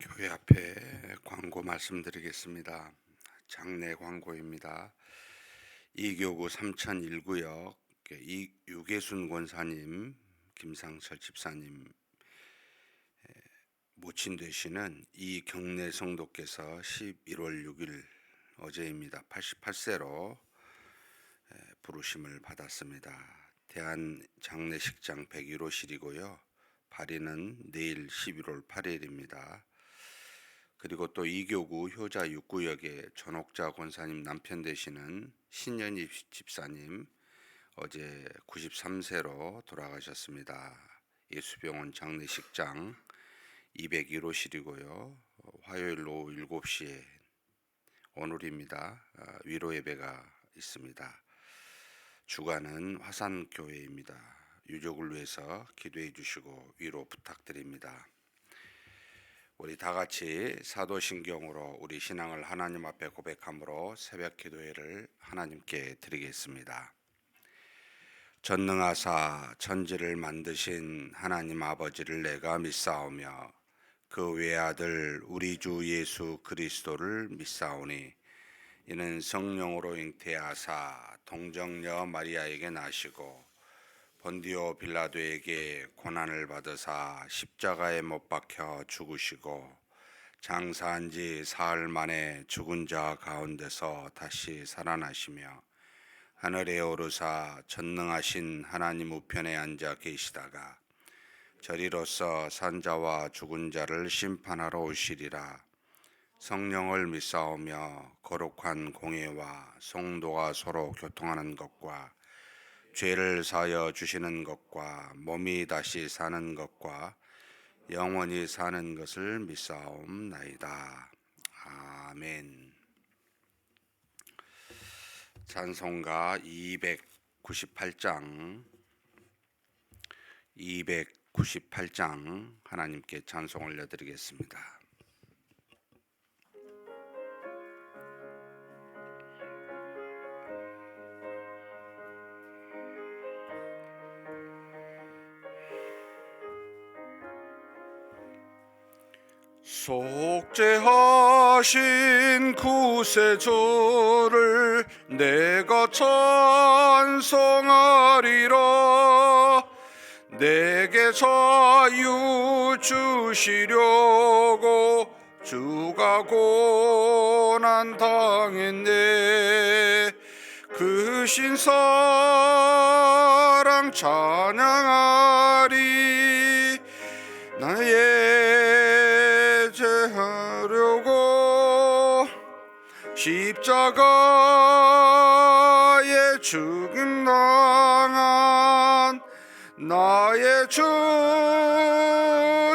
교회 앞에 광고 말씀드리겠습니다. 장례 광고입니다. 이교구 3001구역 유계순 권사님, 김상철 집사님 모친 되시는 이경례 성도께서 11월 6일 어제입니다. 88세로 부르심을 받았습니다. 대한장례식장 101호실이고요. 발인은 내일 11월 8일입니다. 그리고 또 이교구 효자 6구역의 전옥자 권사님 남편 되시는 신연희 집사님 어제 93세로 돌아가셨습니다. 예수병원 장례식장 201호실이고요. 화요일 오후 7시에 오늘입니다. 위로 예배가 있습니다. 주관은 화산교회입니다. 유족을 위해서 기도해 주시고 위로 부탁드립니다. 우리 다 같이 사도신경으로 우리 신앙을 하나님 앞에 고백함으로 새벽 기도회를 하나님께 드리겠습니다. 전능하사 천지를 만드신 하나님 아버지를 내가 믿사오며 그 외아들 우리 주 예수 그리스도를 믿사오니 이는 성령으로 잉태하사 동정녀 마리아에게 나시고 본디오 빌라도에게 고난을 받으사 십자가에 못 박혀 죽으시고 장사한 지 사흘 만에 죽은 자 가운데서 다시 살아나시며 하늘에 오르사 전능하신 하나님 우편에 앉아 계시다가 저리로서 산자와 죽은 자를 심판하러 오시리라. 성령을 믿사오며 거룩한 공회와 성도가 서로 교통하는 것과 죄를 사하여 주시는 것과 몸이 다시 사는 것과 영원히 사는 것을 믿사옵나이다. 아멘. 찬송가 298장 하나님께 찬송 올려드리겠습니다. 속죄하신 구세주를 내가 찬송하리라. 내게 자유 주시려고 주가 고난 당했네. 그 신사랑 찬양하리. 나의 제하려고 십자가에 죽임 당한 나의 주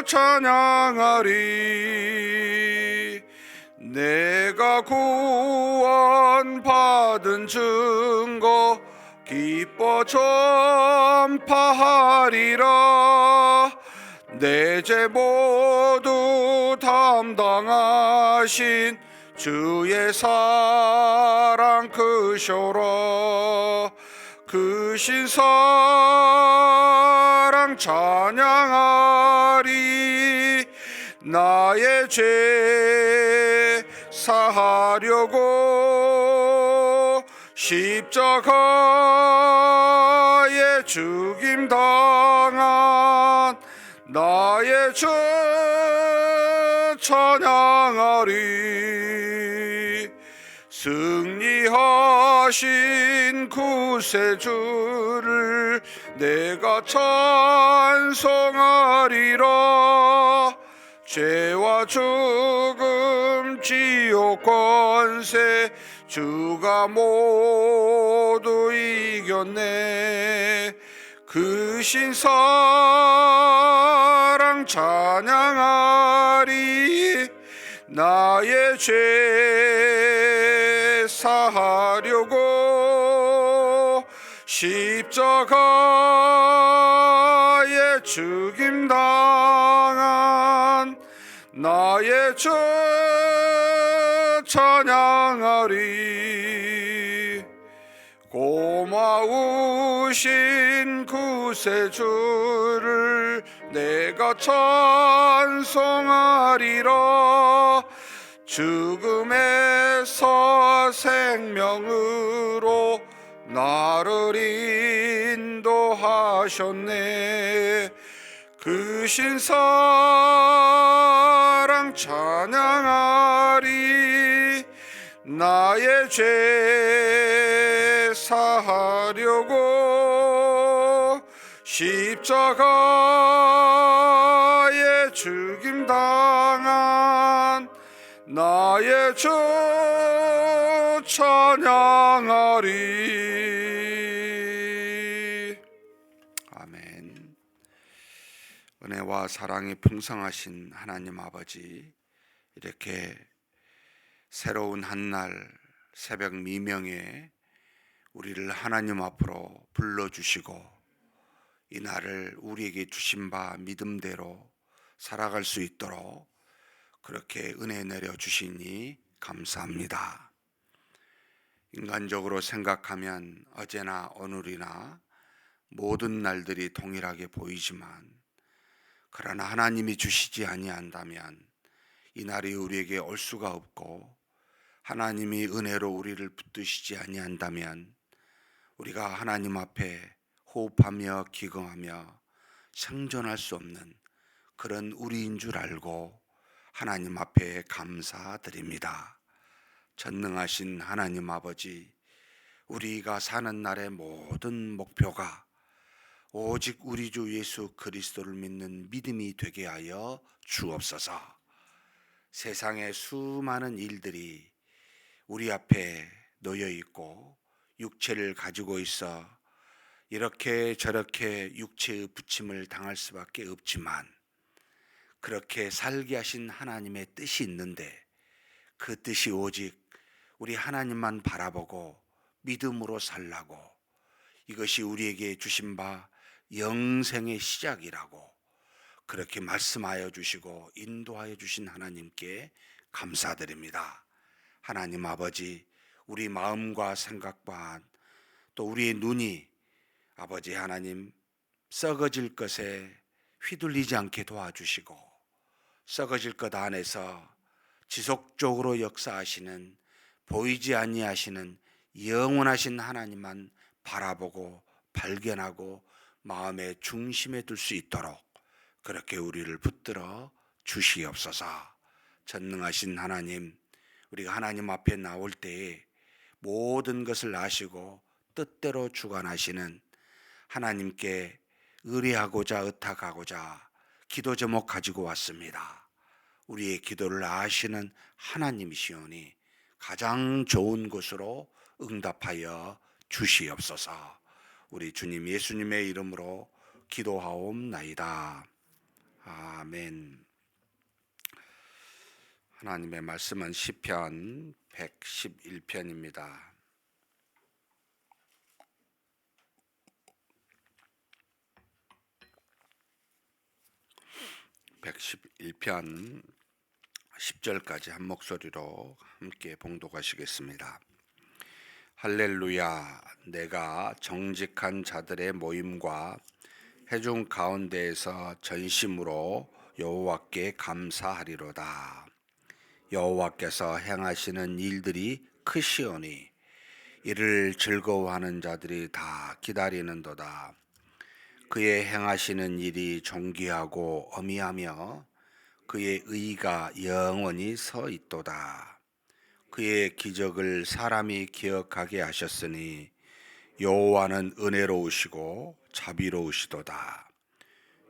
찬양하리. 내가 구원받은 증거 기뻐 전파하리라. 내 죄 모두 담당하신 주의 사랑 크셔라. 그 신사랑 찬양하리. 나의 죄 사하려고 십자가에 죽임 당한 나의 주 찬양하리. 승리하신 구세주를 내가 찬송하리라. 죄와 죽음 지옥 권세 주가 모두 이겼네. 그 신사랑 찬양하리. 나의 죄 사하려고 십자가에 죽임 당한 나의 주 찬양하리. 고마우신 구 구세주를 내가 찬송하리라. 죽음에서 생명으로 나를 인도하셨네. 그 신사랑 찬양하리. 나의 죄 사하려고 십자가에 죽임당한 나의 주 찬양하리. 아멘. 은혜와 사랑이 풍성하신 하나님 아버지, 이렇게 새로운 한날 새벽 미명에 우리를 하나님 앞으로 불러주시고 이 날을 우리에게 주신 바 믿음대로 살아갈 수 있도록 그렇게 은혜 내려주시니 감사합니다. 인간적으로 생각하면 어제나 오늘이나 모든 날들이 동일하게 보이지만, 그러나 하나님이 주시지 아니한다면 이 날이 우리에게 올 수가 없고, 하나님이 은혜로 우리를 붙드시지 아니한다면 우리가 하나님 앞에 호흡하며 기거하며 생존할 수 없는 그런 우리인 줄 알고 하나님 앞에 감사드립니다. 전능하신 하나님 아버지, 우리가 사는 날의 모든 목표가 오직 우리 주 예수 그리스도를 믿는 믿음이 되게 하여 주옵소서. 세상의 수많은 일들이 우리 앞에 놓여 있고 육체를 가지고 있어 이렇게 저렇게 육체의 부침을 당할 수밖에 없지만, 그렇게 살게 하신 하나님의 뜻이 있는데 그 뜻이 오직 우리 하나님만 바라보고 믿음으로 살라고, 이것이 우리에게 주신 바 영생의 시작이라고 그렇게 말씀하여 주시고 인도하여 주신 하나님께 감사드립니다. 하나님 아버지, 우리 마음과 생각과 또 우리의 눈이 아버지 하나님 썩어질 것에 휘둘리지 않게 도와주시고, 썩어질 것 안에서 지속적으로 역사하시는 보이지 아니하시는 영원하신 하나님만 바라보고 발견하고 마음의 중심에 둘 수 있도록 그렇게 우리를 붙들어 주시옵소서. 전능하신 하나님, 우리가 하나님 앞에 나올 때에 모든 것을 아시고 뜻대로 주관하시는 하나님께 의뢰하고자 의탁하고자 기도 제목 가지고 왔습니다. 우리의 기도를 아시는 하나님이시오니 가장 좋은 곳으로 응답하여 주시옵소서. 우리 주님 예수님의 이름으로 기도하옵나이다. 아멘. 하나님의 말씀은 시편 111편입니다. (111편) 10절까지 한 목소리로 함께 봉독하시겠습니다. 할렐루야. 내가 정직한 자들의 모임과 회중 가운데에서 전심으로 여호와께 감사하리로다. 여호와께서 행하시는 일들이 크시오니 이를 즐거워하는 자들이 다 기다리는도다. 그의 행하시는 일이 존귀하고 어미하며 그의 의가 영원히 서 있도다. 그의 기적을 사람이 기억하게 하셨으니 여호와는 은혜로우시고 자비로우시도다.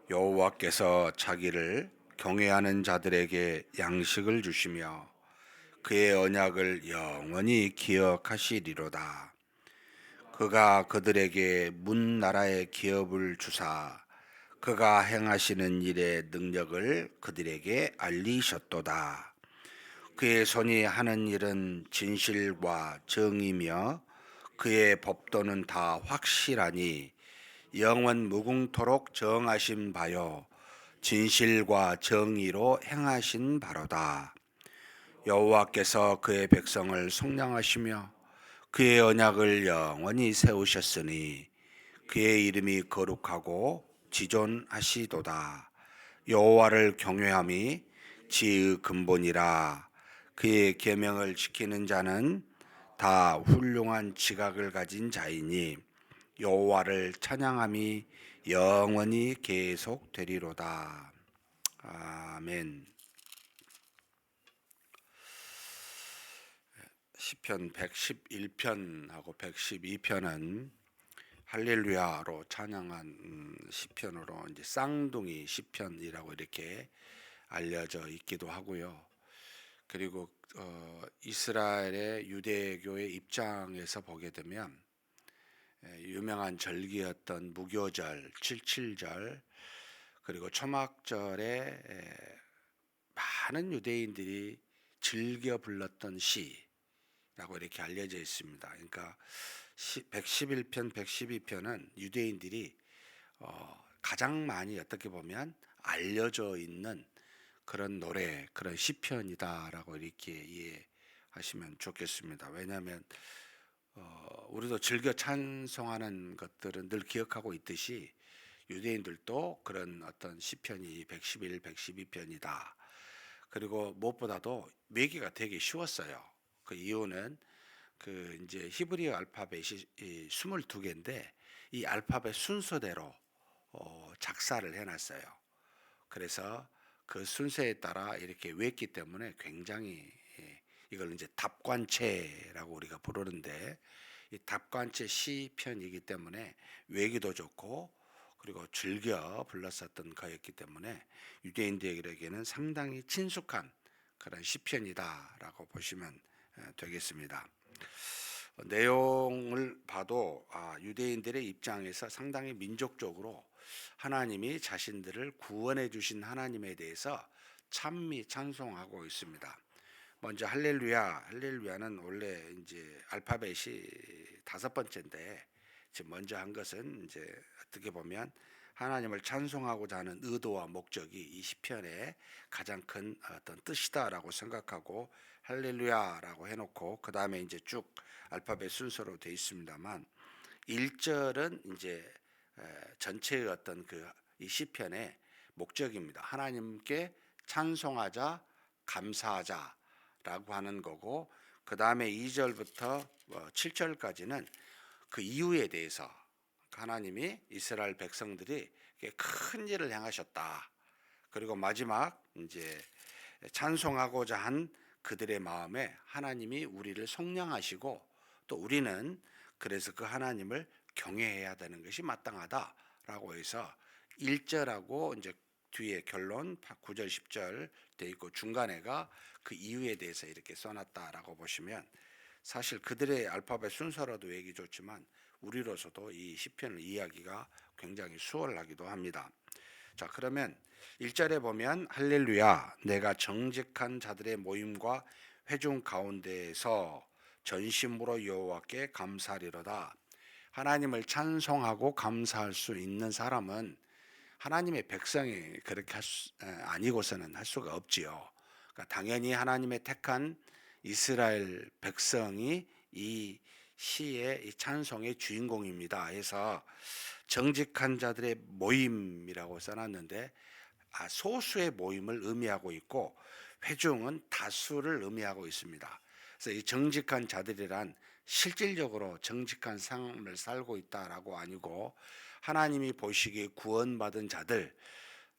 여호와께서 자기를 경외하는 자들에게 양식을 주시며 그의 언약을 영원히 기억하시리로다. 그가 그들에게 문 나라의 기업을 주사 그가 행하시는 일의 능력을 그들에게 알리셨도다. 그의 손이 하는 일은 진실과 정의며 그의 법도는 다 확실하니 영원 무궁토록 정하신 바요 진실과 정의로 행하신 바로다. 여호와께서 그의 백성을 속량하시며 그의 언약을 영원히 세우셨으니 그의 이름이 거룩하고 지존하시도다. 여호와를 경외함이 지의 근본이라. 그의 계명을 지키는 자는 다 훌륭한 지각을 가진 자이니 여호와를 찬양함이 영원히 계속되리로다. 아멘. 시편 111편하고 112편은 할렐루야로 찬양한 시편으로 이제 쌍둥이 시편이라고 이렇게 알려져 있기도 하고요. 그리고 이스라엘의 유대교의 입장에서 보게 되면 유명한 절기였던 무교절, 칠칠절, 그리고 초막절에 많은 유대인들이 즐겨 불렀던 시라고 이렇게 알려져 있습니다. 그러니까 111편, 112편은 유대인들이 가장 많이 어떻게 보면 알려져 있는 그런 노래, 그런 시편이다라고 이렇게 이해하시면 좋겠습니다. 왜냐하면 우리도 즐겨 찬송하는 것들은 늘 기억하고 있듯이 유대인들도 그런 어떤 시편이 111, 112편이다. 그리고 무엇보다도 매기가 되게 쉬웠어요. 그 이유는 그 이제 히브리어 알파벳이 22개인데 이 알파벳 순서대로 작사를 해놨어요. 그래서 그 순서에 따라 이렇게 외웠기 때문에 굉장히 이걸 이제 답관체라고 우리가 부르는데 이 답관체 시편이기 때문에 외기도 좋고 그리고 즐겨 불렀었던 거였기 때문에 유대인들에게는 상당히 친숙한 그런 시편이다라고 보시면 되겠습니다. 내용을 봐도 유대인들의 입장에서 상당히 민족적으로 하나님이 자신들을 구원해 주신 하나님에 대해서 찬미 찬송하고 있습니다. 먼저 할렐루야, 할렐루야는 원래 이제 알파벳이 5번째인데 지금 먼저 한 것은 이제 어떻게 보면 하나님을 찬송하고자 하는 의도와 목적이 이 시편의 가장 큰 어떤 뜻이다라고 생각하고 할렐루야라고 해놓고 그 다음에 이제 쭉 알파벳 순서로 되어 있습니다만 1절은 이제 전체의 어떤 그 이 시편의 목적입니다. 하나님께 찬송하자, 감사하자라고 하는 거고 그 다음에 2절부터 7절까지는 그 이유에 대해서 하나님이 이스라엘 백성들이 큰 일을 행하셨다. 그리고 마지막 이제 찬송하고자 한 그들의 마음에 하나님이 우리를 속량하시고 또 우리는 그래서 그 하나님을 경외해야 되는 것이 마땅하다라고 해서 1절하고 이제 뒤에 결론 9절 10절 돼 있고 중간에가 그 이유에 대해서 이렇게 써놨다라고 보시면 사실 그들의 알파벳 순서로도 얘기 좋지만 우리로서도 이 시편을 이해하기가 굉장히 수월하기도 합니다. 자, 그러면 1절에 보면 할렐루야 내가 정직한 자들의 모임과 회중 가운데에서 전심으로 여호와께 감사하리로다. 하나님을 찬송하고 감사할 수 있는 사람은 하나님의 백성이 그렇게 아니고서는 할 수가 없지요. 그러니까 당연히 하나님의 택한 이스라엘 백성이 이 시의 이 찬송의 주인공입니다. 해서 정직한 자들의 모임이라고 써놨는데 소수의 모임을 의미하고 있고 회중은 다수를 의미하고 있습니다. 그래서 이 정직한 자들이란 실질적으로 정직한 삶을 살고 있다라고 아니고 하나님이 보시기에 구원받은 자들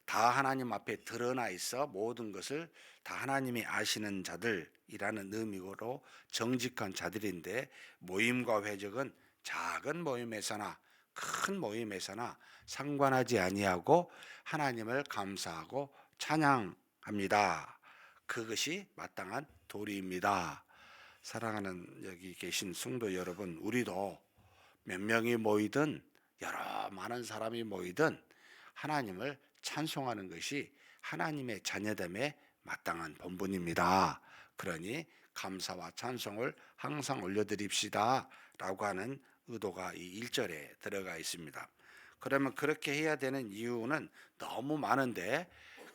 다 하나님 앞에 드러나 있어 모든 것을 다 하나님이 아시는 자들이라는 의미로 정직한 자들인데 모임과 회적은 작은 모임에서나 큰 모임에서나 상관하지 아니하고 하나님을 감사하고 찬양합니다. 그것이 마땅한 도리입니다. 사랑하는 여기 계신 성도 여러분, 우리도 몇 명이 모이든 여러 많은 사람이 모이든 하나님을 찬송하는 것이 하나님의 자녀됨에 마땅한 본분입니다. 그러니 감사와 찬송을 항상 올려드립시다 라고 하는 의도가 이 1절에 들어가 있습니다. 그러면 그렇게 해야 되는 이유는 너무 많은데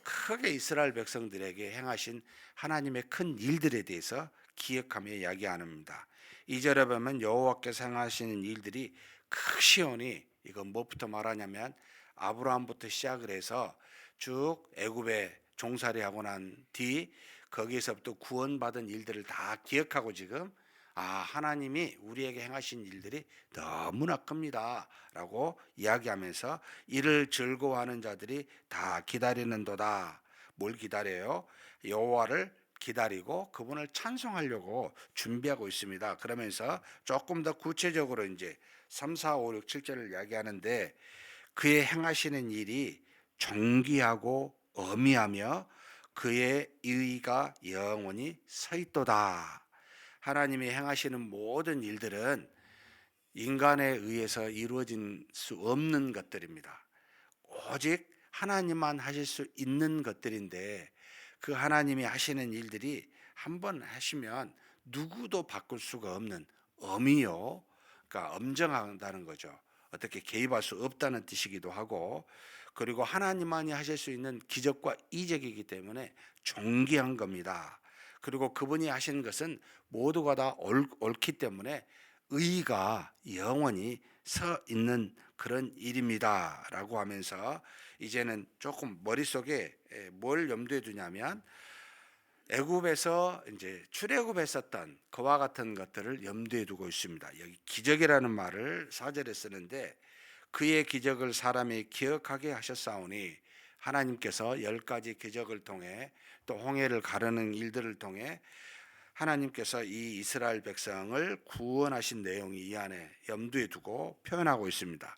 크게 이스라엘 백성들에게 행하신 하나님의 큰 일들에 대해서 기억하며 이야기합니다. 2절에 보면 여호와께서 행하시는 일들이 크시오니 이건 무엇부터 말하냐면 아브라함부터 시작을 해서 쭉 애굽에 종살이하고 난 뒤 거기에서부터 구원받은 일들을 다 기억하고 지금 하나님이 우리에게 행하신 일들이 너무나 큽니다 라고 이야기하면서 이를 즐거워하는 자들이 다 기다리는도다. 뭘 기다려요? 여호와를 기다리고 그분을 찬송하려고 준비하고 있습니다. 그러면서 조금 더 구체적으로 이제 3, 4, 5, 6, 7절을 이야기하는데 그의 행하시는 일이 존귀하고 어미하며 그의 의의가 영원히 서 있도다. 하나님이 행하시는 모든 일들은 인간에 의해서 이루어질 수 없는 것들입니다. 오직 하나님만 하실 수 있는 것들인데 그 하나님이 하시는 일들이 한번 하시면 누구도 바꿀 수가 없는 엄이요. 그러니까 엄정하다는 거죠. 어떻게 개입할 수 없다는 뜻이기도 하고 그리고 하나님만이 하실 수 있는 기적과 이적이기 때문에 존귀한 겁니다. 그리고 그분이 하신 것은 모두가 다 옳기 때문에 의가 영원히 서 있는 그런 일입니다라고 하면서 이제는 조금 머릿속에 뭘 염두에 두냐면 애굽에서 이제 출애굽했었던 그와 같은 것들을 염두에 두고 있습니다. 여기 기적이라는 말을 4절에 쓰는데 그의 기적을 사람이 기억하게 하셨사오니 하나님께서 10가지 기적을 통해 또 홍해를 가르는 일들을 통해 하나님께서 이 이스라엘 백성을 구원하신 내용이 이 안에 염두에 두고 표현하고 있습니다.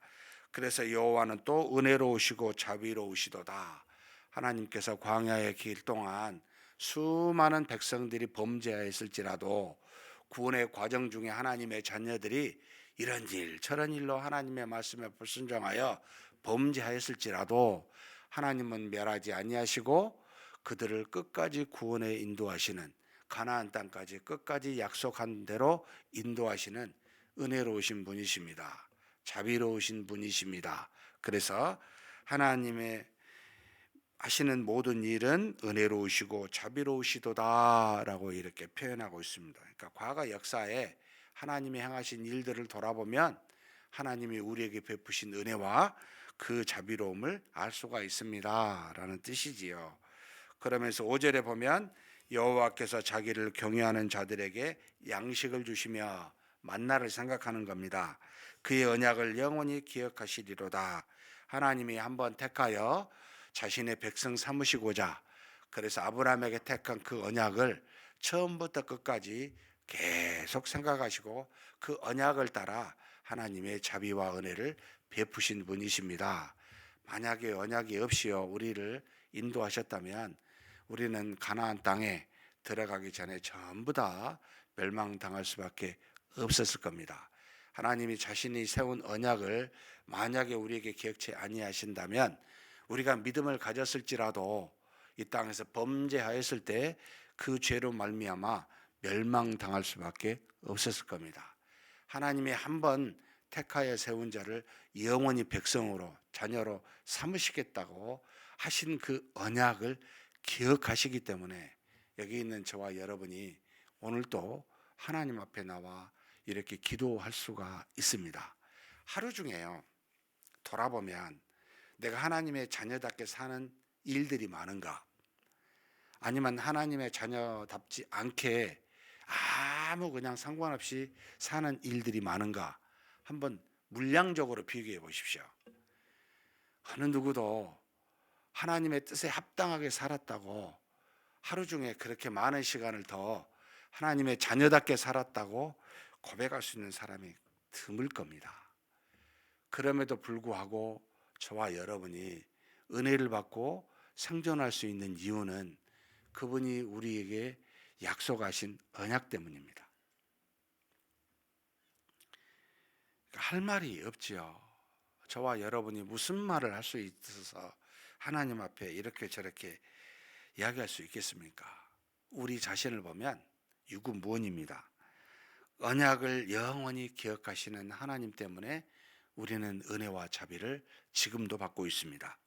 그래서 여호와는 또 은혜로우시고 자비로우시도다. 하나님께서 광야의 길 동안 수많은 백성들이 범죄하였을지라도 구원의 과정 중에 하나님의 자녀들이 이런 일 저런 일로 하나님의 말씀에 불순종하여 범죄하였을지라도 하나님은 멸하지 아니하시고 그들을 끝까지 구원에 인도하시는 가나안 땅까지 끝까지 약속한 대로 인도하시는 은혜로우신 분이십니다. 자비로우신 분이십니다. 그래서 하나님의 하시는 모든 일은 은혜로우시고 자비로우시도다라고 이렇게 표현하고 있습니다. 그러니까 과거 역사에 하나님이 행하신 일들을 돌아보면 하나님이 우리에게 베푸신 은혜와 그 자비로움을 알 수가 있습니다라는 뜻이지요. 그러면서 5절에 보면 여호와께서 자기를 경외하는 자들에게 양식을 주시며 만나를 생각하는 겁니다. 그의 언약을 영원히 기억하시리로다. 하나님이 한번 택하여 자신의 백성 삼으시고자 그래서 아브라함에게 택한 그 언약을 처음부터 끝까지 계속 생각하시고 그 언약을 따라 하나님의 자비와 은혜를 베푸신 분이십니다. 만약에 언약이 없이요 우리를 인도하셨다면 우리는 가나안 땅에 들어가기 전에 전부 다 멸망당할 수밖에 없었을 겁니다. 하나님이 자신이 세운 언약을 만약에 우리에게 기억치 아니하신다면 우리가 믿음을 가졌을지라도 이 땅에서 범죄하였을 때 그 죄로 말미암아 멸망당할 수밖에 없었을 겁니다. 하나님이 한번 택하여 세운 자를 영원히 백성으로 자녀로 삼으시겠다고 하신 그 언약을 기억하시기 때문에 여기 있는 저와 여러분이 오늘도 하나님 앞에 나와 이렇게 기도할 수가 있습니다. 하루 중에요 돌아보면 내가 하나님의 자녀답게 사는 일들이 많은가? 아니면 하나님의 자녀답지 않게 아무 그냥 상관없이 사는 일들이 많은가? 한번 물량적으로 비교해 보십시오. 어느 누구도 하나님의 뜻에 합당하게 살았다고 하루 중에 그렇게 많은 시간을 더 하나님의 자녀답게 살았다고 고백할 수 있는 사람이 드물 겁니다. 그럼에도 불구하고 저와 여러분이 은혜를 받고 생존할 수 있는 이유는 그분이 우리에게 약속하신 언약 때문입니다. 할 말이 없지요. 저와 여러분이 무슨 말을 할 수 있어서 하나님 앞에 이렇게 저렇게 이야기할 수 있겠습니까? 우리 자신을 보면 유구무원입니다. 언약을 영원히 기억하시는 하나님 때문에 우리는 은혜와 자비를 지금도 받고 있습니다.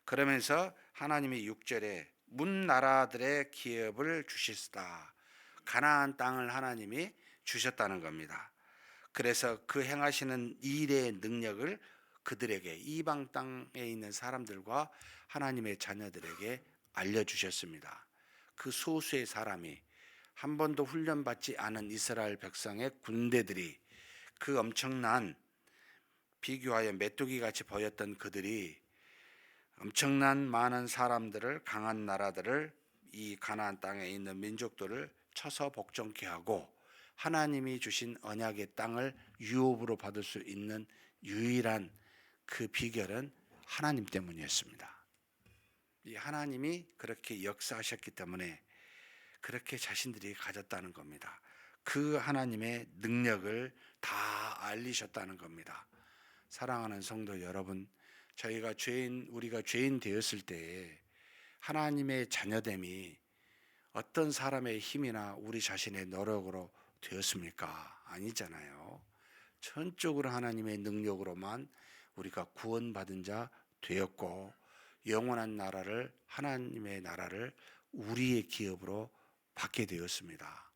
그러면서 하나님이 6절에 문 나라들의 기업을 주시스다. 가나안 땅을 하나님이 주셨다는 겁니다. 그래서 그 행하시는 일의 능력을 그들에게, 이방 땅에 있는 사람들과 하나님의 자녀들에게 알려주셨습니다. 그 소수의 사람이, 한 번도 훈련받지 않은 이스라엘 백성의 군대들이, 그 엄청난, 비교하여 메뚜기같이 보였던 그들이 엄청난 많은 사람들을, 강한 나라들을, 이 가나안 땅에 있는 민족들을 쳐서 복종케 하고 하나님이 주신 언약의 땅을 유업으로 받을 수 있는 유일한 그 비결은 하나님 때문이었습니다. 이 하나님이 그렇게 역사하셨기 때문에 그렇게 자신들이 가졌다는 겁니다. 그 하나님의 능력을 다 알리셨다는 겁니다. 사랑하는 성도 여러분, 우리가 죄인 되었을 때에 하나님의 자녀됨이 어떤 사람의 힘이나 우리 자신의 노력으로 되었습니까? 아니잖아요. 전적으로 하나님의 능력으로만 우리가 구원받은 자 되었고, 영원한 나라를, 하나님의 나라를 우리의 기업으로 받게 되었습니다.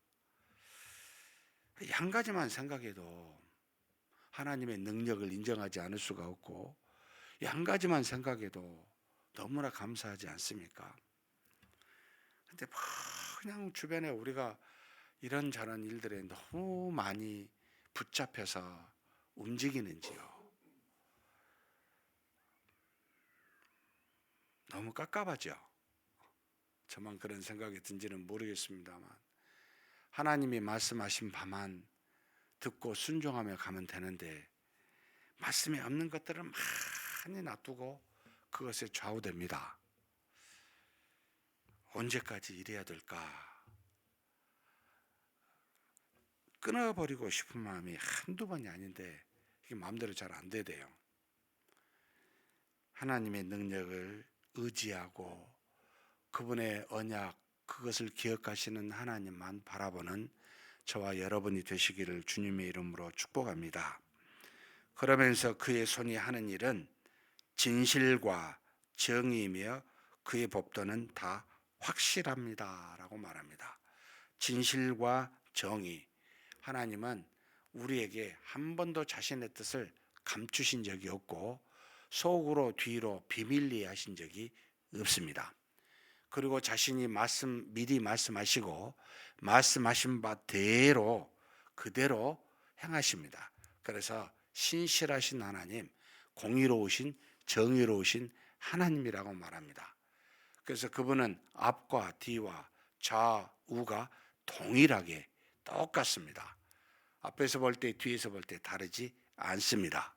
한 가지만 생각해도 하나님의 능력을 인정하지 않을 수가 없고, 한 가지만 생각해도 너무나 감사하지 않습니까? 근데 그냥 주변에 우리가 이런저런 일들에 너무 많이 붙잡혀서 움직이는지요. 너무 깝깝하죠. 저만 그런 생각이 든지는 모르겠습니다만, 하나님이 말씀하신 바만 듣고 순종하며 가면 되는데 말씀이 없는 것들을 많이 놔두고 그것에 좌우됩니다. 언제까지 이래야 될까? 끊어버리고 싶은 마음이 한두 번이 아닌데 이게 마음대로 잘 안 돼요. 하나님의 능력을 의지하고 그분의 언약, 그것을 기억하시는 하나님만 바라보는 저와 여러분이 되시기를 주님의 이름으로 축복합니다. 그러면서 그의 손이 하는 일은 진실과 정의이며 그의 법도는 다 확실합니다 라고 말합니다. 진실과 정의. 하나님은 우리에게 한 번도 자신의 뜻을 감추신 적이 없고 속으로 뒤로 비밀리에 하신 적이 없습니다. 그리고 자신이 미리 말씀하시고 말씀하신 바대로 그대로 행하십니다. 그래서 신실하신 하나님, 공의로우신 정의로우신 하나님이라고 말합니다. 그래서 그분은 앞과 뒤와 좌우가 동일하게 똑같습니다. 앞에서 볼 때 뒤에서 볼 때 다르지 않습니다.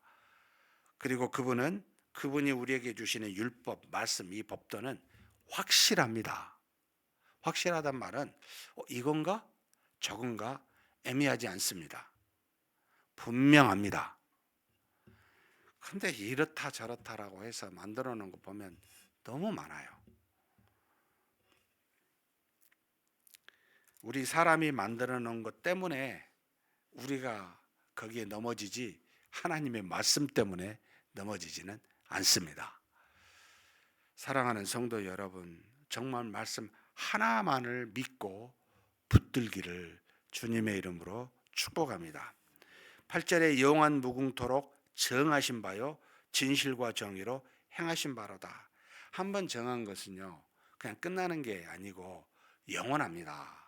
그리고 그분이 우리에게 주시는 율법, 말씀, 이 법도는 확실합니다. 확실하단 말은 이건가 저건가 애매하지 않습니다. 분명합니다. 근데 이렇다 저렇다라고 해서 만들어 놓은 거 보면 너무 많아요. 우리 사람이 만들어 놓은 것 때문에 우리가 거기에 넘어지지 하나님의 말씀 때문에 넘어지지는 않습니다. 사랑하는 성도 여러분, 정말 말씀 하나만을 믿고 붙들기를 주님의 이름으로 축복합니다. 8절에 영원 무궁토록 정하신 바요 진실과 정의로 행하신 바로다. 한번 정한 것은요 그냥 끝나는 게 아니고 영원합니다.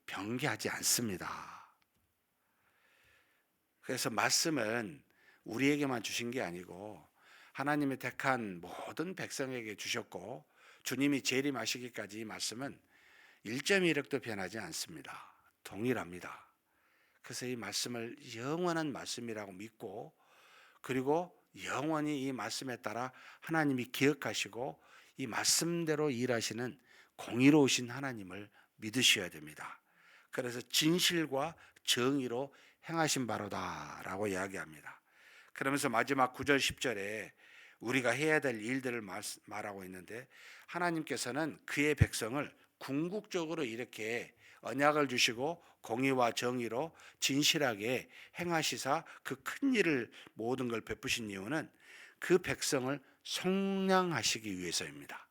변개하지 않습니다. 그래서 말씀은 우리에게만 주신 게 아니고 하나님이 택한 모든 백성에게 주셨고, 주님이 재림하시기까지 이 말씀은 1.1획도 변하지 않습니다. 동일합니다. 그래서 이 말씀을 영원한 말씀이라고 믿고, 그리고 영원히 이 말씀에 따라 하나님이 기억하시고 이 말씀대로 일하시는 공의로우신 하나님을 믿으셔야 됩니다. 그래서 진실과 정의로 행하신 바로다라고 이야기합니다. 그러면서 마지막 9절 10절에 우리가 해야 될 일들을 말하고 있는데, 하나님께서는 그의 백성을 궁극적으로 이렇게 언약을 주시고 공의와 정의로 진실하게 행하시사 그 큰 일을 모든 걸 베푸신 이유는 그 백성을 속량하시기 위해서입니다.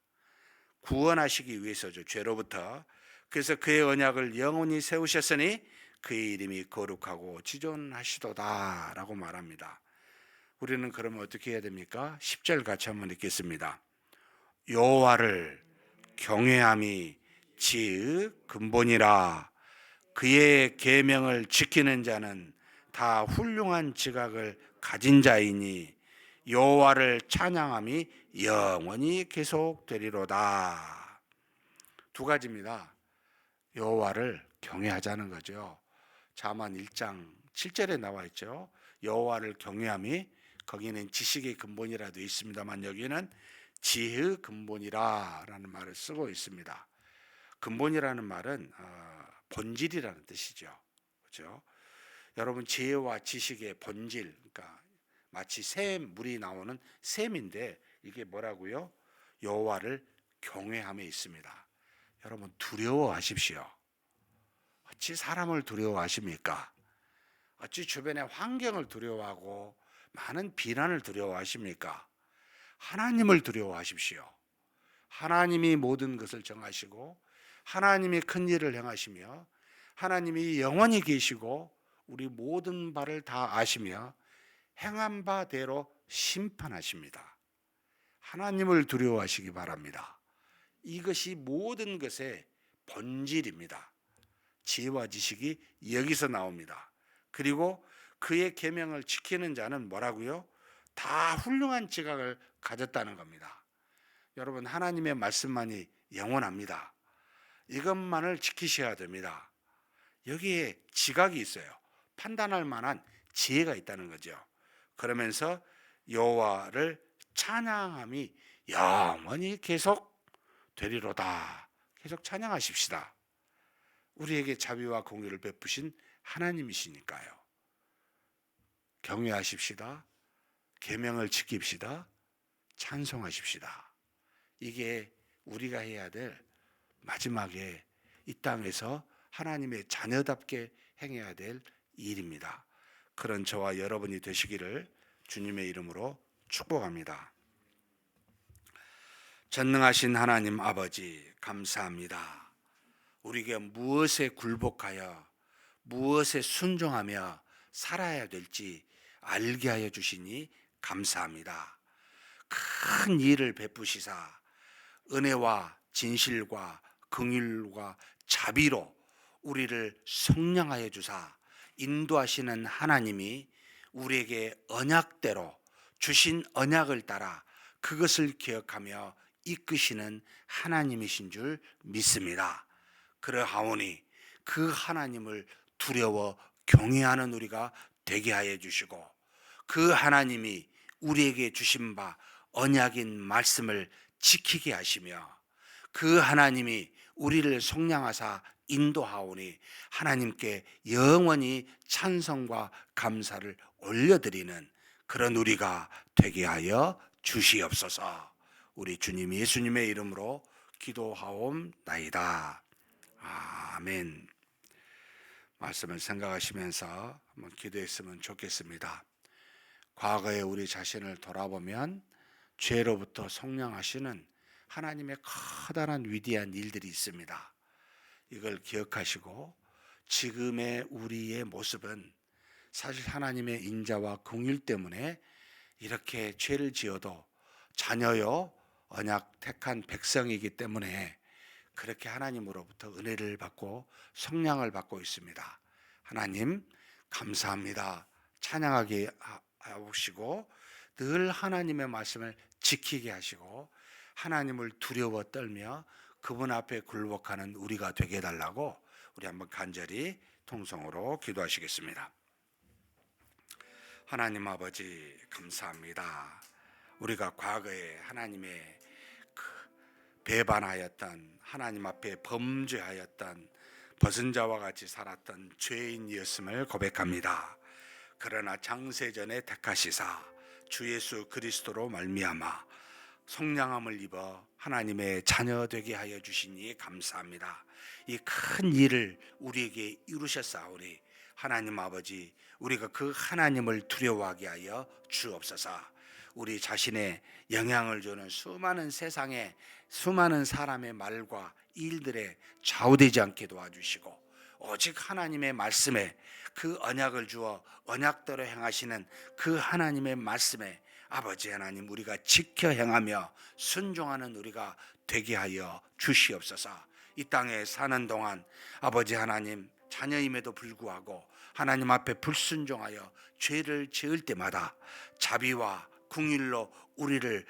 구원하시기 위해서죠. 죄로부터. 그래서 그의 언약을 영원히 세우셨으니 그의 이름이 거룩하고 지존하시도다 라고 말합니다. 우리는 그러면 어떻게 해야 됩니까? 10절 같이 한번 읽겠습니다. 여호와를 경외함이 지의 근본이라. 그의 계명을 지키는 자는 다 훌륭한 지각을 가진 자이니 여호와를 찬양함이 영원히 계속되리로다. 두 가지입니다. 여호와를 경외하자는 거죠. 잠언 1장 7절에 나와 있죠. 여호와를 경외함이, 거기는 지식의 근본이라 되어 있습니다만 여기는 지혜의 근본이라라는 말을 쓰고 있습니다. 근본이라는 말은 본질이라는 뜻이죠. 그렇죠? 여러분, 지혜와 지식의 본질, 그러니까 마치 물이 나오는 샘인데 이게 뭐라고요? 여호와를 경외함에 있습니다. 여러분, 두려워하십시오. 어찌 사람을 두려워하십니까? 어찌 주변의 환경을 두려워하고 많은 비난을 두려워하십니까? 하나님을 두려워하십시오. 하나님이 모든 것을 정하시고 하나님이 큰 일을 행하시며 하나님이 영원히 계시고 우리 모든 바를 다 아시며 행한 바대로 심판하십니다. 하나님을 두려워하시기 바랍니다. 이것이 모든 것의 본질입니다. 지혜와 지식이 여기서 나옵니다. 그리고 그의 계명을 지키는 자는 뭐라고요? 다 훌륭한 지각을 가졌다는 겁니다. 여러분, 하나님의 말씀만이 영원합니다. 이것만을 지키셔야 됩니다. 여기에 지각이 있어요. 판단할 만한 지혜가 있다는 거죠. 그러면서 여호와를 찬양함이 영원히 계속 되리로다. 계속 찬양하십시다. 우리에게 자비와 공의를 베푸신 하나님이시니까요. 경외하십시다. 계명을 지킵시다. 찬송하십시다. 이게 우리가 해야 될 마지막에 이 땅에서 하나님의 자녀답게 행해야 될 일입니다. 그런 저와 여러분이 되시기를 주님의 이름으로 축복합니다. 전능하신 하나님 아버지, 감사합니다. 우리가 무엇에 굴복하여 무엇에 순종하며 살아야 될지 알게 하여 주시니 감사합니다. 큰 일을 베푸시사 은혜와 진실과 긍휼과 자비로 우리를 성령하여 주사 인도하시는 하나님이 우리에게 언약대로 주신 언약을 따라 그것을 기억하며 이끄시는 하나님이신 줄 믿습니다. 그러하오니 그 하나님을 두려워 경외하는 우리가 되게 하여 주시고 그 하나님이 우리에게 주신 바 언약인 말씀을 지키게 하시며 그 하나님이 우리를 속량하사 인도하오니 하나님께 영원히 찬송과 감사를 올려드리는 그런 우리가 되게 하여 주시옵소서. 우리 주님 예수님의 이름으로 기도하옵나이다. 아멘. 말씀을 생각하시면서 한번 기도했으면 좋겠습니다. 과거에 우리 자신을 돌아보면 죄로부터 속량하시는 하나님의 커다란 위대한 일들이 있습니다. 이걸 기억하시고 지금의 우리의 모습은 사실 하나님의 인자와 긍휼 때문에 이렇게 죄를 지어도 자녀요 언약 택한 백성이기 때문에 그렇게 하나님으로부터 은혜를 받고 성량을 받고 있습니다. 하나님 감사합니다. 찬양하게 하시고 늘 하나님의 말씀을 지키게 하시고 하나님을 두려워 떨며 그분 앞에 굴복하는 우리가 되게 해달라고 우리 한번 간절히 통성으로 기도하시겠습니다. 하나님 아버지 감사합니다. 우리가 과거에 하나님의 배반하였던 하나님 앞에 범죄하였던 벗은 자와 같이 살았던 죄인이었음을 고백합니다. 그러나 창세전에 택하시사 주 예수 그리스도로 말미암아 성량함을 입어 하나님의 자녀 되게 하여 주시니 감사합니다. 이 큰 일을 우리에게 이루셨사오니 하나님 아버지 우리가 그 하나님을 두려워하게 하여 주옵소서. 우리 자신의 영향을 주는 수많은 세상의 수많은 사람의 말과 일들에 좌우되지 않게 도와주시고 오직 하나님의 말씀에 그 언약을 주어 언약대로 행하시는 그 하나님의 말씀에 아버지 하나님 우리가 지켜 행하며 순종하는 우리가 되게 하여 주시옵소서. 이 땅에 사는 동안 아버지 하나님 자녀임에도 불구하고 하나님 앞에 불순종하여 죄를 지을 때마다 자비와 긍휼로 우리를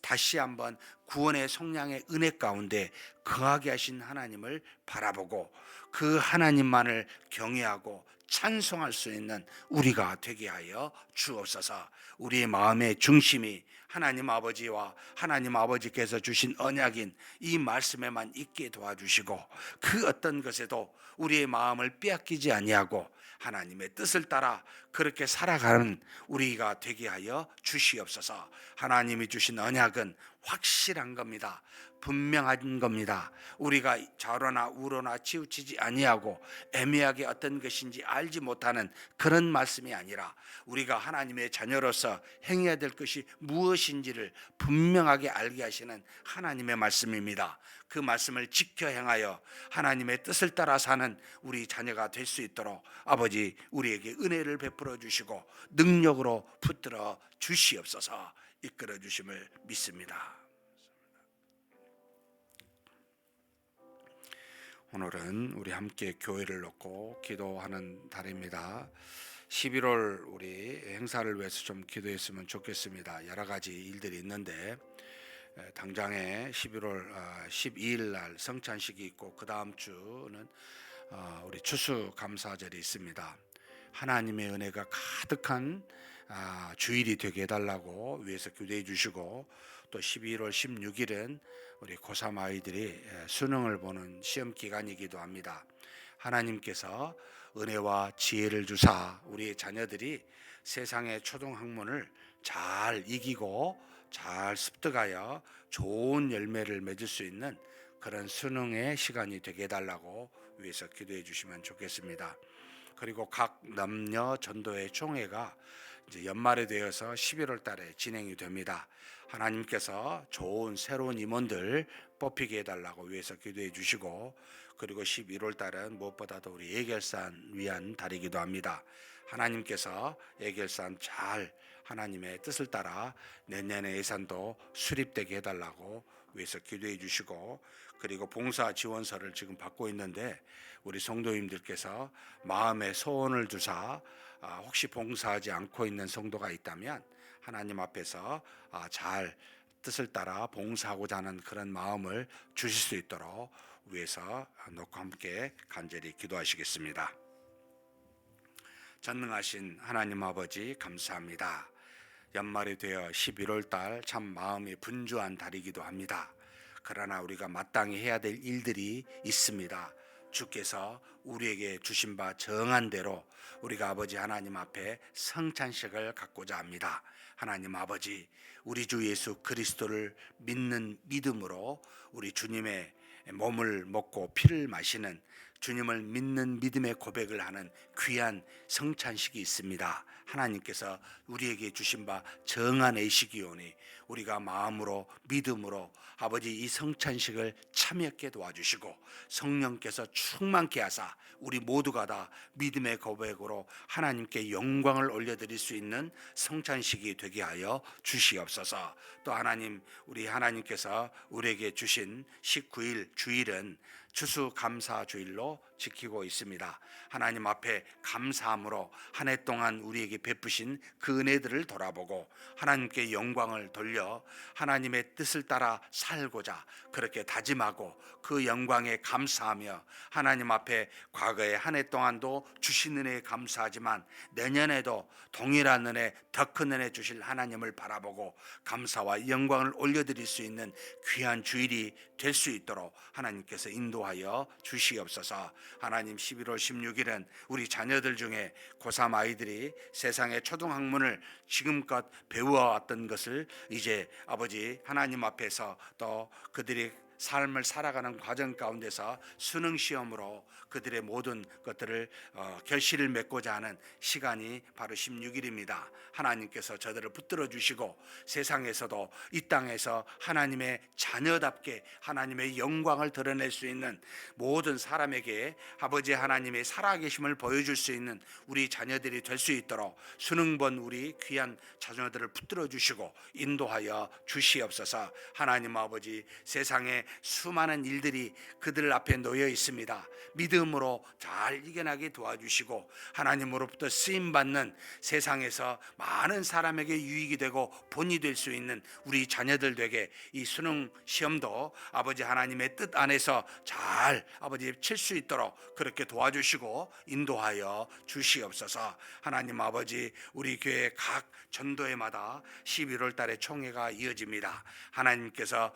다시 한번 구원의 성량의 은혜 가운데 거하게 하신 하나님을 바라보고 그 하나님만을 경외하고 찬송할 수 있는 우리가 되게 하여 주옵소서. 우리의 마음의 중심이 하나님 아버지와 하나님 아버지께서 주신 언약인 이 말씀에만 있게 도와주시고 그 어떤 것에도 우리의 마음을 빼앗기지 아니하고 하나님의 뜻을 따라 그렇게 살아가는 우리가 되게 하여 주시옵소서. 하나님이 주신 언약은 확실한 겁니다. 분명한 겁니다. 우리가 좌로나 우로나 치우치지 아니하고 애매하게 어떤 것인지 알지 못하는 그런 말씀이 아니라 우리가 하나님의 자녀로서 행해야 될 것이 무엇인지를 분명하게 알게 하시는 하나님의 말씀입니다. 그 말씀을 지켜 행하여 하나님의 뜻을 따라 사는 우리 자녀가 될 수 있도록 아버지 우리에게 은혜를 베풀어 주시고 능력으로 붙들어 주시옵소서. 이끌어 주심을 믿습니다. 오늘은 우리 함께 교회를 놓고 기도하는 달입니다. 11월 우리 행사를 위해서 좀 기도했으면 좋겠습니다. 여러 가지 일들이 있는데 당장에 11월 12일 날 성찬식이 있고 그 다음 주는 우리 추수감사절이 있습니다. 하나님의 은혜가 가득한 주일이 되게 해달라고 위해서 기도해 주시고 또 11월 16일은 우리 고3 아이들이 수능을 보는 시험 기간이기도 합니다. 하나님께서 은혜와 지혜를 주사 우리의 자녀들이 세상의 초등학문을 잘 이기고 잘 습득하여 좋은 열매를 맺을 수 있는 그런 수능의 시간이 되게 해달라고 위해서 기도해 주시면 좋겠습니다. 그리고 각 남녀 전도회 총회가 이제 연말에 되어서 11월 달에 진행이 됩니다. 하나님께서 좋은 새로운 임원들 뽑히게 해달라고 위해서 기도해 주시고 그리고 11월 달은 무엇보다도 우리 예결산 위한 달이기도 합니다. 하나님께서 예결산 잘 하나님의 뜻을 따라 내년에 예산도 수립되게 해달라고 위해서 기도해 주시고 그리고 봉사 지원서를 지금 받고 있는데 우리 성도님들께서 마음의 소원을 두사 혹시 봉사하지 않고 있는 성도가 있다면 하나님 앞에서 잘 뜻을 따라 봉사하고자 하는 그런 마음을 주실 수 있도록 위해서 놓고 함께 간절히 기도하시겠습니다. 전능하신 하나님 아버지 감사합니다. 연말이 되어 11월 달 참 마음이 분주한 달이기도 합니다. 그러나 우리가 마땅히 해야 될 일들이 있습니다. 주께서 우리에게 주신 바 정한 대로 우리가 아버지 하나님 앞에 성찬식을 갖고자 합니다. 하나님 아버지, 우리 주 예수 그리스도를 믿는 믿음으로 우리 주님의 몸을 먹고 피를 마시는 주님을 믿는 믿음의 고백을 하는 귀한 성찬식이 있습니다. 하나님께서 우리에게 주신 바 정한 의식이오니 우리가 마음으로 믿음으로 아버지 이 성찬식을 참여하게 도와주시고 성령께서 충만케 하사 우리 모두가 다 믿음의 고백으로 하나님께 영광을 올려드릴 수 있는 성찬식이 되게 하여 주시옵소서. 또 하나님, 우리 하나님께서 우리에게 주신 19일 주일은 추수감사주일로 지키고 있습니다. 하나님 앞에 감사함으로 한 해 동안 우리에게 베푸신 그 은혜들을 돌아보고 하나님께 영광을 돌려 하나님의 뜻을 따라 살고자 그렇게 다짐하고 그 영광에 감사하며 하나님 앞에 과거의 한 해 동안도 주신 은혜에 감사하지만 내년에도 동일한 은혜, 더 큰 은혜 주실 하나님을 바라보고 감사와 영광을 올려드릴 수 있는 귀한 주일이 될 수 있도록 하나님께서 인도하여 주시옵소서. 하나님, 11월 16일은 우리 자녀들 중에 고3 아이들이 세상의 초등학문을 지금껏 배워왔던 것을 이제 아버지 하나님 앞에서 또 그들이 삶을 살아가는 과정 가운데서 수능 시험으로 그들의 모든 것들을 결실을 맺고자 하는 시간이 바로 16일입니다. 하나님께서 저들을 붙들어 주시고 세상에서도 이 땅에서 하나님의 자녀답게 하나님의 영광을 드러낼 수 있는 모든 사람에게 아버지 하나님의 살아계심을 보여줄 수 있는 우리 자녀들이 될 수 있도록 수능 본 우리 귀한 자녀들을 붙들어 주시고 인도하여 주시옵소서. 하나님 아버지, 세상에 수많은 일들이 그들 앞에 놓여 있습니다. 믿음으로 잘 이겨나게 도와주시고 하나님으로부터 쓰임받는 세상에서 많은 사람에게 유익이 되고 본이 될 수 있는 우리 자녀들 되게 이 수능 시험도 아버지 하나님의 뜻 안에서 잘 아버지 칠 수 있도록 그렇게 도와주시고 인도하여 주시옵소서. 하나님 아버지, 우리 교회 각 전도회마다 11월 달에 총회가 이어집니다. 하나님께서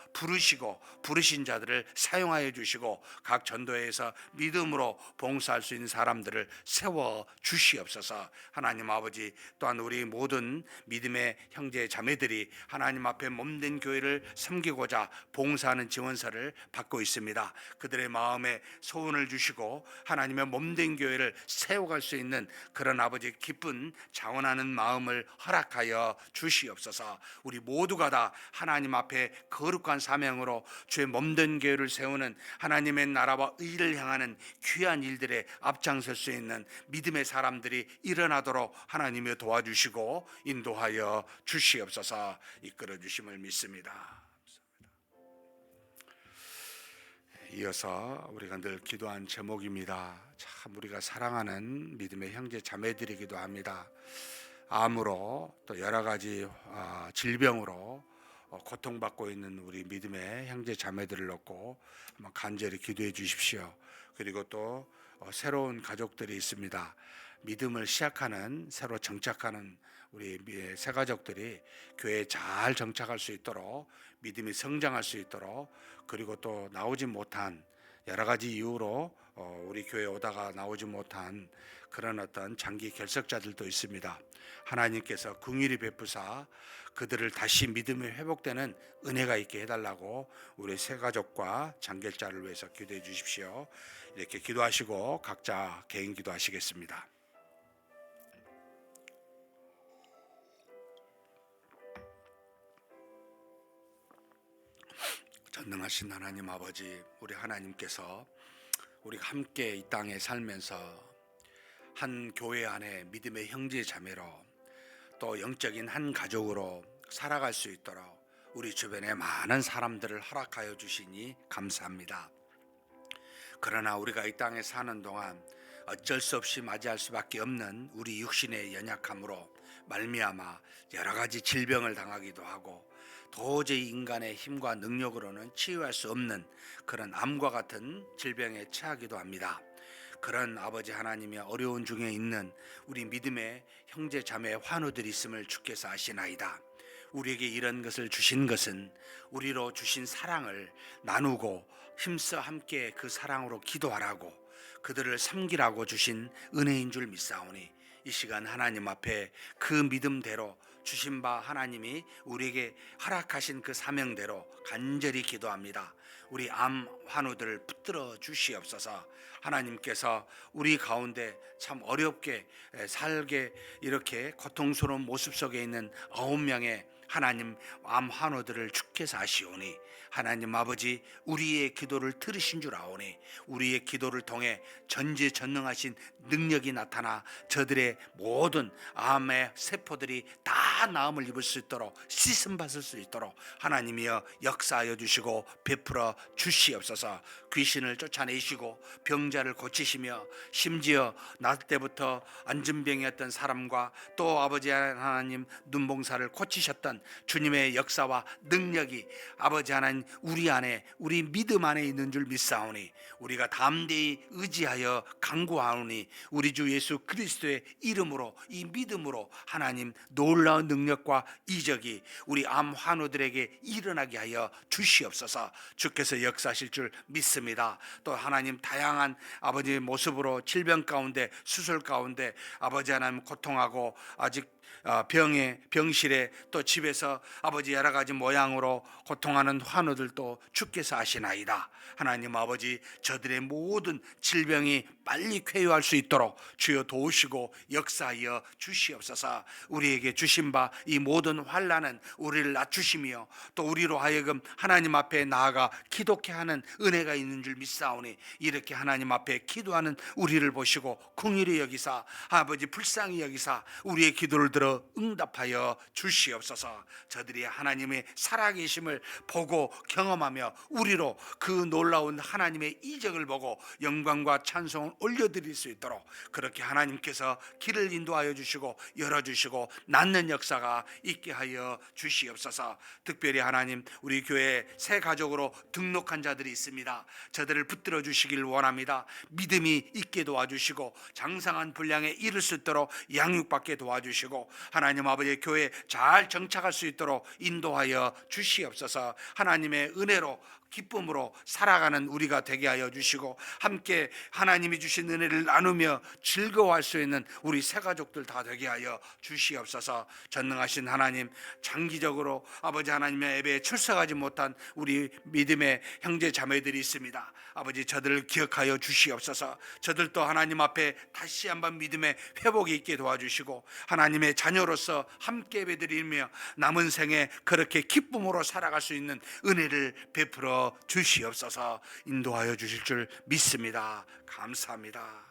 부르신 자들을 사용하여 주시고 각 전도회에서 믿음으로 봉사할 수 있는 사람들을 세워 주시옵소서. 하나님 아버지, 또한 우리 모든 믿음의 형제 자매들이 하나님 앞에 몸된 교회를 섬기고자 봉사하는 지원서를 받고 있습니다. 그들의 마음에 소원을 주시고 하나님의 몸된 교회를 세워갈 수 있는 그런 아버지 기쁜 자원하는 마음을 허락하여 주시옵소서. 우리 모두가 다 하나님 앞에 거룩한 사명으로 주의 몸된 교회를 세우는 하나님의 나라와 의를 향하는 귀한 일들에 앞장설 수 있는 믿음의 사람들이 일어나도록 하나님이 도와주시고 인도하여 주시옵소서. 이끌어 주심을 믿습니다. 이어서 우리가 늘 기도한 제목입니다. 참 우리가 사랑하는 믿음의 형제 자매들이기도 합니다. 암으로 또 여러 가지 질병으로 고통받고 있는 우리 믿음의 형제 자매들을 놓고 한번 간절히 기도해 주십시오. 그리고 또 새로운 가족들이 있습니다. 믿음을 시작하는, 새로 정착하는 우리 새 가족들이 교회에 잘 정착할 수 있도록, 믿음이 성장할 수 있도록, 그리고 또 나오지 못한 여러 가지 이유로 우리 교회에 오다가 나오지 못한 그런 어떤 장기 결석자들도 있습니다. 하나님께서 긍휼히 베푸사 그들을 다시 믿음이 회복되는 은혜가 있게 해달라고 우리 새 가족과 장결자를 위해서 기도해 주십시오. 이렇게 기도하시고 각자 개인 기도하시겠습니다. 전능하신 하나님 아버지, 우리 하나님께서 우리가 함께 이 땅에 살면서 한 교회 안에 믿음의 형제 자매로 또 영적인 한 가족으로 살아갈 수 있도록 우리 주변에 많은 사람들을 허락하여 주시니 감사합니다. 그러나 우리가 이 땅에 사는 동안 어쩔 수 없이 맞이할 수밖에 없는 우리 육신의 연약함으로 말미암아 여러 가지 질병을 당하기도 하고 도저히 인간의 힘과 능력으로는 치유할 수 없는 그런 암과 같은 질병에 처하기도 합니다. 그런 아버지 하나님의 어려운 중에 있는 우리 믿음의 형제 자매 환우들이 있음을 주께서 아시나이다. 우리에게 이런 것을 주신 것은 우리로 주신 사랑을 나누고 힘써 함께 그 사랑으로 기도하라고, 그들을 섬기라고 주신 은혜인 줄 믿사오니 이 시간 하나님 앞에 그 믿음대로 주신 바 하나님이 우리에게 허락하신 그 사명대로 간절히 기도합니다. 우리 암 환우들을 붙들어 주시옵소서. 하나님께서 우리 가운데 참 어렵게 살게 이렇게 고통스러운 모습 속에 있는 9명의 하나님 암 환우들을 주께서 아시오니 하나님 아버지, 우리의 기도를 들으신 줄 아오니 우리의 기도를 통해 전지전능하신 능력이 나타나 저들의 모든 암의 세포들이 다 나음을 입을 수 있도록, 씻음 받을 수 있도록 하나님이여 역사하여 주시고 베풀어 주시옵소서. 귀신을 쫓아내시고 병자를 고치시며 심지어 날 때부터 안진병이었던 사람과 또 아버지 하나님 눈봉사를 고치셨던 주님의 역사와 능력이 아버지 하나님 우리 안에, 우리 믿음 안에 있는 줄 믿사오니 우리가 담대히 의지하여 간구하오니 우리 주 예수 그리스도의 이름으로, 이 믿음으로 하나님 놀라운 능력과 이적이 우리 암 환우들에게 일어나게 하여 주시옵소서. 주께서 역사하실 줄 믿습니다. 또 하나님 다양한 아버지의 모습으로 질병 가운데, 수술 가운데 아버지 하나님 고통하고 아직 병실에 또 집에 집에서 아버지 여러 가지 모양으로 고통하는 환우들도 주께서 아시나이다. 하나님 아버지, 저들의 모든 질병이 빨리 쾌유할 수 있도록 주여 도우시고 역사하여 주시옵소서. 우리에게 주신 바 이 모든 환난은 우리를 낮추시며 또 우리로 하여금 하나님 앞에 나아가 기도케 하는 은혜가 있는 줄 믿사오니, 이렇게 하나님 앞에 기도하는 우리를 보시고 긍휼히 여기사 아버지 불쌍히 여기사 우리의 기도를 들어 응답하여 주시옵소서. 저들이 하나님의 살아계심을 보고 경험하며 우리로 그 놀라운 하나님의 이적을 보고 영광과 찬송을 올려드릴 수 있도록 그렇게 하나님께서 길을 인도하여 주시고 열어주시고 낫는 역사가 있게 하여 주시옵소서. 특별히 하나님, 우리 교회에 새 가족으로 등록한 자들이 있습니다. 저들을 붙들어 주시길 원합니다. 믿음이 있게 도와주시고 장성한 분량에 이를 수 있도록 양육받게 도와주시고 하나님 아버지의 교회에 잘 정착할 수 있도록 인도하여 주시옵소서. 하나님의 은혜로 기쁨으로 살아가는 우리가 되게 하여 주시고 함께 하나님이 주신 은혜를 나누며 즐거워할 수 있는 우리 새 가족들 다 되게 하여 주시옵소서. 전능하신 하나님, 장기적으로 아버지 하나님의 예배에 출석하지 못한 우리 믿음의 형제 자매들이 있습니다. 아버지, 저들을 기억하여 주시옵소서. 저들도 하나님 앞에 다시 한번 믿음의 회복이 있게 도와주시고 하나님의 자녀로서 함께 예배드리며 남은 생에 그렇게 기쁨으로 살아갈 수 있는 은혜를 베풀어 주시옵소서. 인도하여 주실 줄 믿습니다. 감사합니다.